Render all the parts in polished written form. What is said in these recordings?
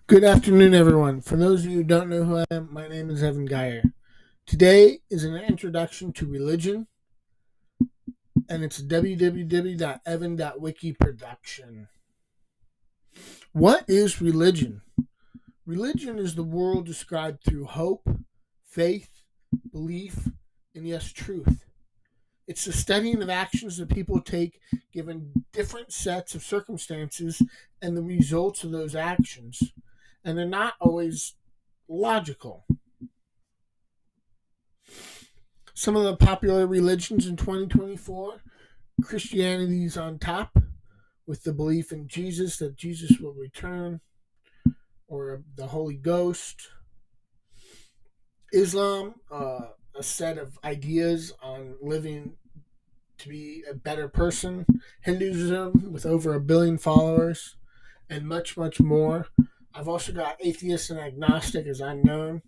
Good afternoon, everyone. For those of you who don't know who I am, my name is Evan Geyer. Today is an introduction to religion, and it's www.evan.wiki production. What is religion? Religion is the world described through hope, faith, belief, and yes, truth. It's the studying of actions that people take given different sets of circumstances and the results of those actions. And they're not always logical. Some of the popular religions in 2024, Christianity's on top with the belief in Jesus, that Jesus will return, or the Holy Ghost. Islam, a set of ideas on living to be a better person. Hinduism, with over 1 billion followers, and much, much more. I've also got atheist and agnostic, as I'm known.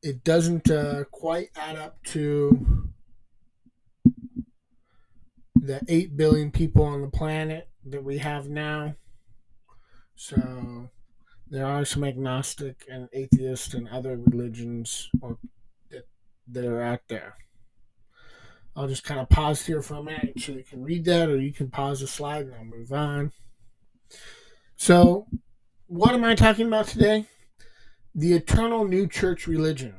It doesn't quite add up to the 8 billion people on the planet that we have now. So there are some agnostic and atheist and other religions that are out there. I'll just kind of pause here for a minute so you can read that, or you can pause the slide and I'll move on. So, what am I talking about today? The eternal new church religion.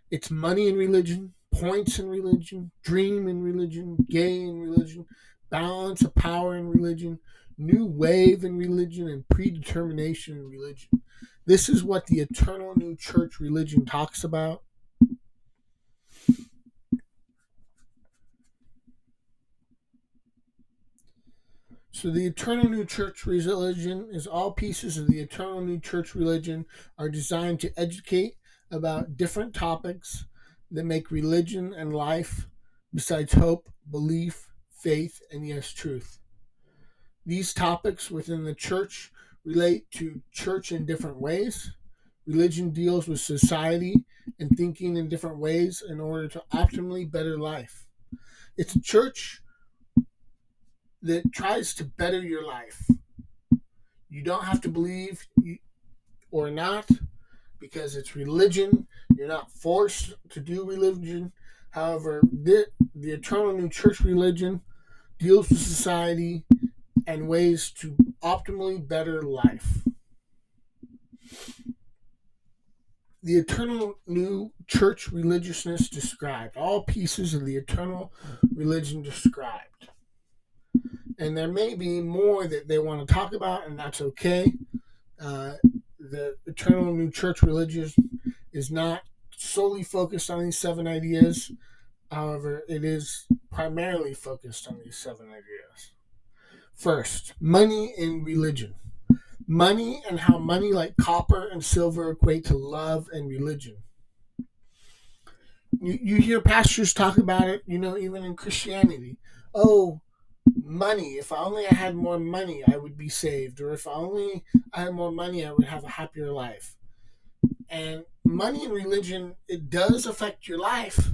It's money in religion, points in religion, dream in religion, gay in religion, balance of power in religion, new wave in religion, and predetermination in religion. This is what the eternal new church religion talks about. So the eternal new church religion is all pieces of the eternal new church religion are designed to educate about different topics that make religion and life, besides hope, belief, faith, and yes, truth. These topics within the church relate to church in different ways. Religion deals with society and thinking in different ways in order to optimally better life. It's a church that tries to better your life. You don't have to believe or not because it's religion. You're not forced to do religion. However, the eternal new church religion deals with society and ways to optimally better life. The eternal new church religiousness described, all pieces of the eternal religion described. And there may be more that they want to talk about, and that's okay. The eternal new church religion is not solely focused on these 7 ideas. However, it is primarily focused on these 7 ideas. First, money in religion. Money and how money like copper and silver equate to love and religion. You hear pastors talk about it, even in Christianity. Oh, money. If only I had more money, I would be saved. Or if only I had more money, I would have a happier life. And money and religion, it does affect your life.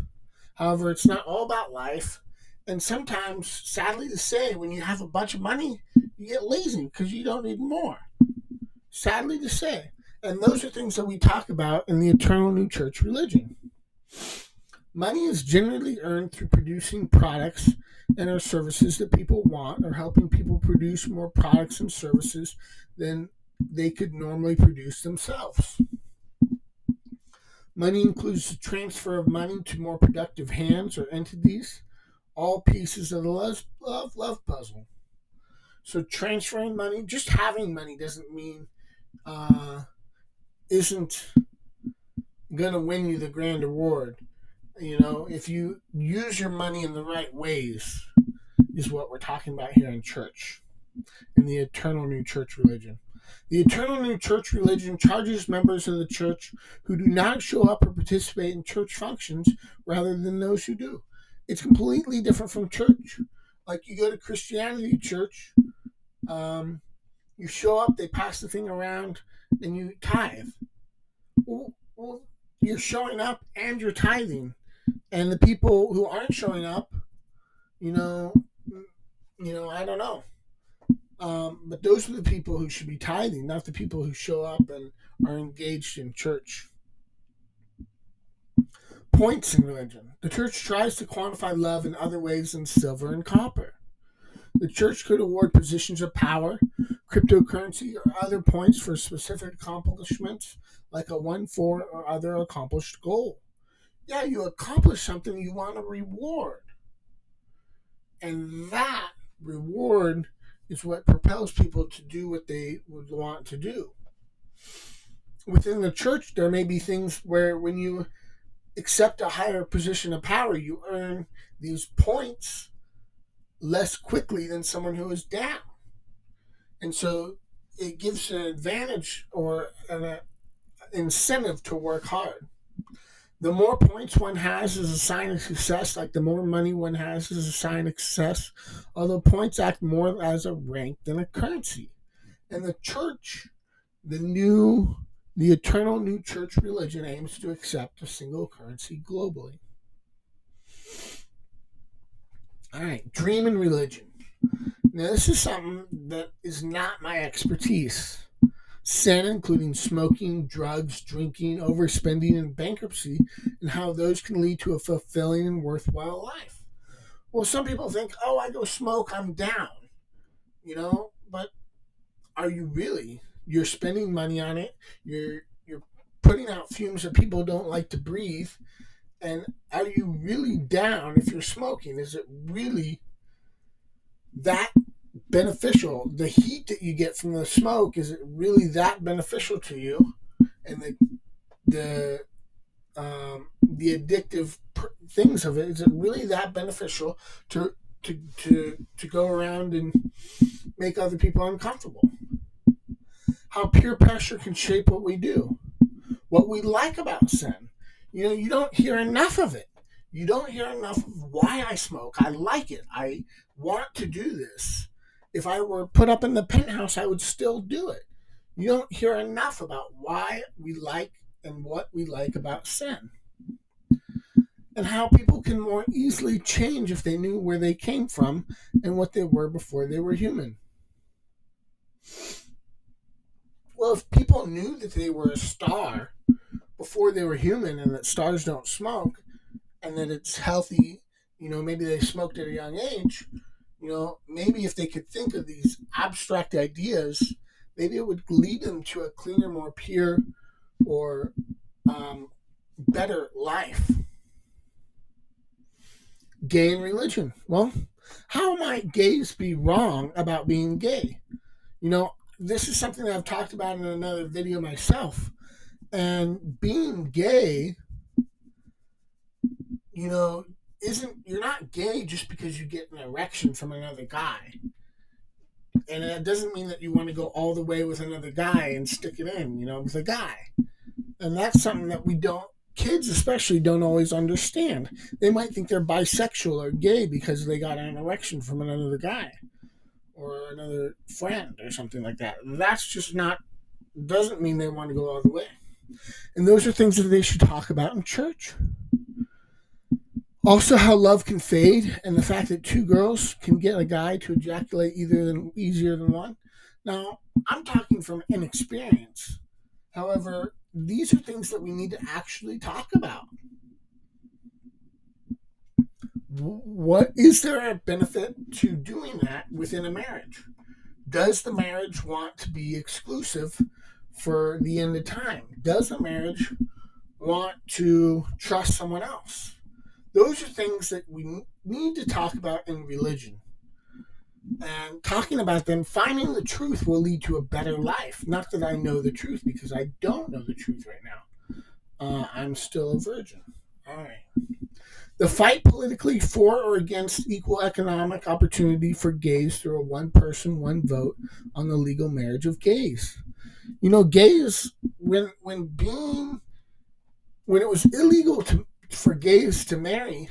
However, it's not all about life. And sometimes, sadly to say, when you have a bunch of money, you get lazy because you don't need more. Sadly to say. And those are things that we talk about in the eternal new church religion. Money is generally earned through producing products and or services that people want, or helping people produce more products and services than they could normally produce themselves. Money includes the transfer of money to more productive hands or entities, all pieces of the love puzzle. So transferring money, just having money doesn't mean isn't gonna win you the grand award. If you use your money in the right ways, is what we're talking about here in church, in the eternal new church religion. The eternal new church religion charges members of the church who do not show up or participate in church functions rather than those who do. It's completely different from church. Like you go to Christianity church, you show up, they pass the thing around, and you tithe. Well, you're showing up and you're tithing. And the people who aren't showing up, you know, I don't know. But those are the people who should be tithing, not the people who show up and are engaged in church. Points in religion. The church tries to quantify love in other ways than silver and copper. The church could award positions of power, cryptocurrency, or other points for specific accomplishments, like a 1-4 or other accomplished goal. Yeah, you accomplish something, you want a reward. And that reward is what propels people to do what they would want to do. Within the church, there may be things where when you accept a higher position of power, you earn these points less quickly than someone who is down. And so it gives an advantage or an incentive to work hard. The more points one has is a sign of success, like the more money one has is a sign of success, although points act more as a rank than a currency. And the church, the eternal new church religion aims to accept a single currency globally. All right, dream and religion. Now, this is something that is not my expertise. Sin, including smoking, drugs, drinking, overspending, and bankruptcy, and how those can lead to a fulfilling and worthwhile life. Well, some people think, oh, I go smoke, I'm down, but are you really? You're spending money on it, you're putting out fumes that people don't like to breathe, and are you really down if you're smoking? Is it really that beneficial? The heat that you get from the smoke, is it really that beneficial to you? And the addictive things of it, is it really that beneficial to go around and make other people uncomfortable? How peer pressure can shape what we do, what we like about sin. You don't hear enough of it. You don't hear enough of why I smoke. I like it. I want to do this. If I were put up in the penthouse, I would still do it. You don't hear enough about why we like and what we like about sin. And how people can more easily change if they knew where they came from and what they were before they were human. Well, if people knew that they were a star before they were human and that stars don't smoke and that it's healthy, maybe they smoked at a young age, maybe if they could think of these abstract ideas, maybe it would lead them to a cleaner, more pure, or better life. Gay and religion. Well, how might gays be wrong about being gay? This is something that I've talked about in another video myself. And being gay, you're not gay just because you get an erection from another guy. And it doesn't mean that you want to go all the way with another guy and stick it in, with a guy. And that's something that kids especially don't always understand. They might think they're bisexual or gay because they got an erection from another guy or another friend or something like that. That's just doesn't mean they want to go all the way. And those are things that they should talk about in church. Also, how love can fade, and the fact that two girls can get a guy to ejaculate easier than one. Now, I'm talking from inexperience. However, these are things that we need to actually talk about. What is there a benefit to doing that within a marriage? Does the marriage want to be exclusive for the end of time? Does the marriage want to trust someone else? Those are things that we need to talk about in religion. And talking about them, finding the truth will lead to a better life. Not that I know the truth, because I don't know the truth right now. I'm still a virgin. All right. The fight politically for or against equal economic opportunity for gays through a one-person, one-vote on the legal marriage of gays. Gays, when it was illegal for gays to marry,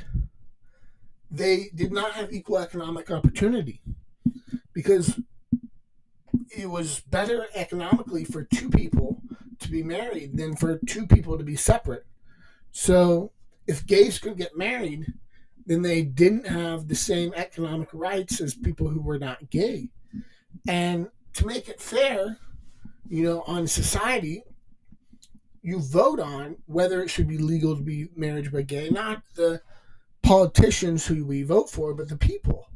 they did not have equal economic opportunity because it was better economically for two people to be married than for two people to be separate. So if gays could get married, then they didn't have the same economic rights as people who were not gay. And to make it fair, on society, you vote on whether it should be legal to be married by gay, not the politicians who we vote for, but the people.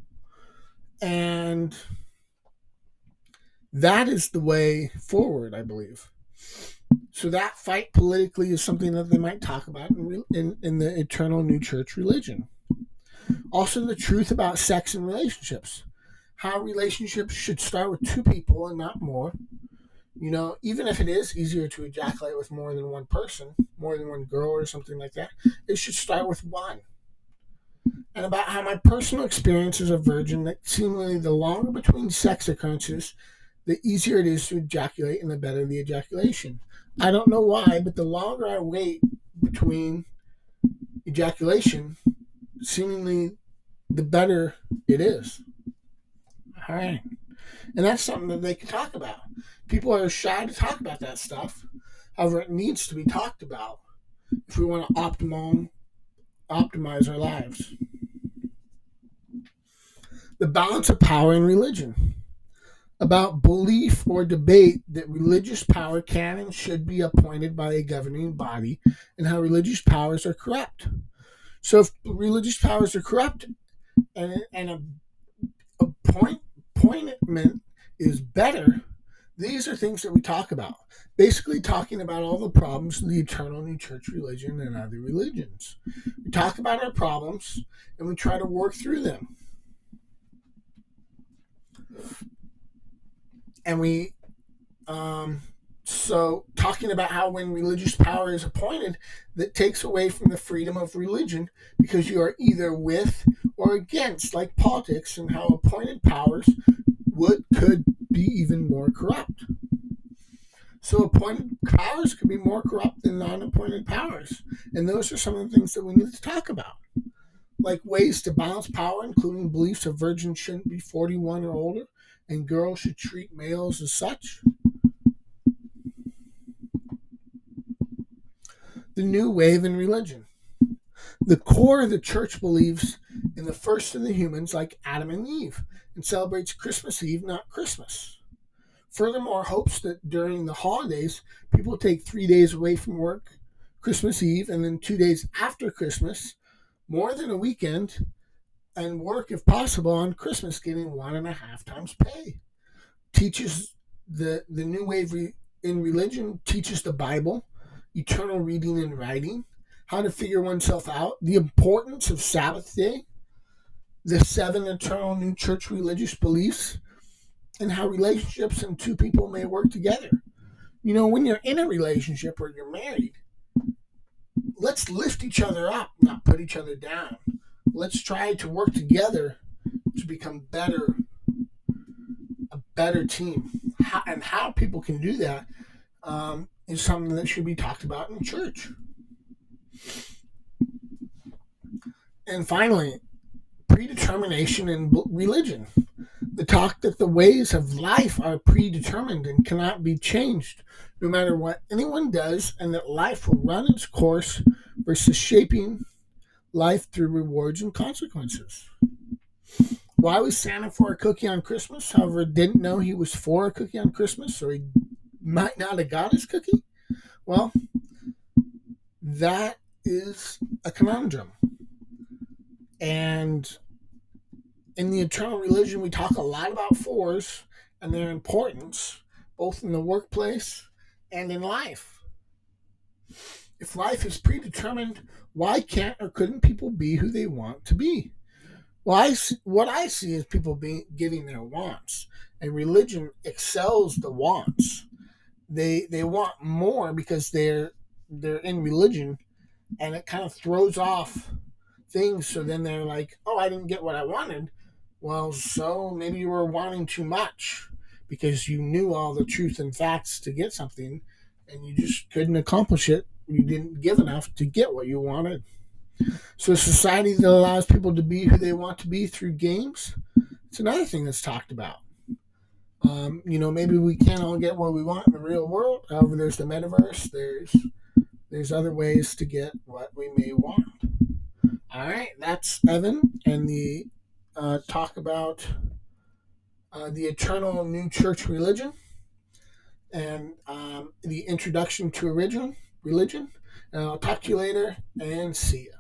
And that is the way forward, I believe. So that fight politically is something that they might talk about in the eternal new church religion. Also, the truth about sex and relationships. How relationships should start with two people and not more. Even if it is easier to ejaculate with more than one person, more than one girl or something like that, it should start with one. And about how my personal experience as a virgin, that seemingly the longer between sex occurrences, the easier it is to ejaculate and the better the ejaculation. I don't know why, but the longer I wait between ejaculation, seemingly the better it is. All right. And that's something that they can talk about. People are shy to talk about that stuff. However, it needs to be talked about if we want to optimize our lives. The balance of power in religion. About belief or debate that religious power can and should be appointed by a governing body, and how religious powers are corrupt. So if religious powers are corrupt and appointment is better, these are things that we talk about. Basically talking about all the problems in the eternal new church religion and other religions. We talk about our problems and we try to work through them. And so talking about how when religious power is appointed, that takes away from the freedom of religion because you are either with or against, like politics, and how appointed powers could be even more corrupt. So appointed powers could be more corrupt than non-appointed powers. And those are some of the things that we need to talk about. Like ways to balance power, including beliefs a virgin shouldn't be 41 or older, and girls should treat males as such. The new wave in religion. The core of the church believes in the first of the humans like Adam and Eve and celebrates Christmas Eve, not Christmas. Furthermore, hopes that during the holidays, people take 3 days away from work, Christmas Eve, and then 2 days after Christmas, more than a weekend, and work, if possible, on Christmas, getting 1.5 times pay. Teaches the new wave in religion, teaches the Bible, eternal reading and writing, how to figure oneself out, the importance of Sabbath day, the 7 eternal new church religious beliefs, and how relationships and two people may work together. When you're in a relationship or you're married, let's lift each other up, not put each other down. Let's try to work together to become a better team. How people can do that is something that should be talked about in church. And finally, predetermination in religion. The talk that the ways of life are predetermined and cannot be changed no matter what anyone does, and that life will run its course versus shaping life through rewards and consequences. Why was Santa for a cookie on Christmas? However, didn't know he was for a cookie on Christmas, so he might not have got his cookie? Well, that is a conundrum. And in the eternal religion, we talk a lot about fours and their importance, both in the workplace and in life. If life is predetermined, why can't or couldn't people be who they want to be? Well, what I see is people getting their wants, and religion excels the wants. They want more because they're in religion, and it kind of throws off things. So then they're like, "Oh, I didn't get what I wanted." Well, so maybe you were wanting too much because you knew all the truth and facts to get something, and you just couldn't accomplish it. You didn't give enough to get what you wanted. So a society that allows people to be who they want to be through games, it's another thing that's talked about. Maybe we can't all get what we want in the real world. However, there's the metaverse. There's other ways to get what we may want. All right, that's Evan and the talk about the eternal new church religion and the introduction to religion. And I'll talk to you later and see you.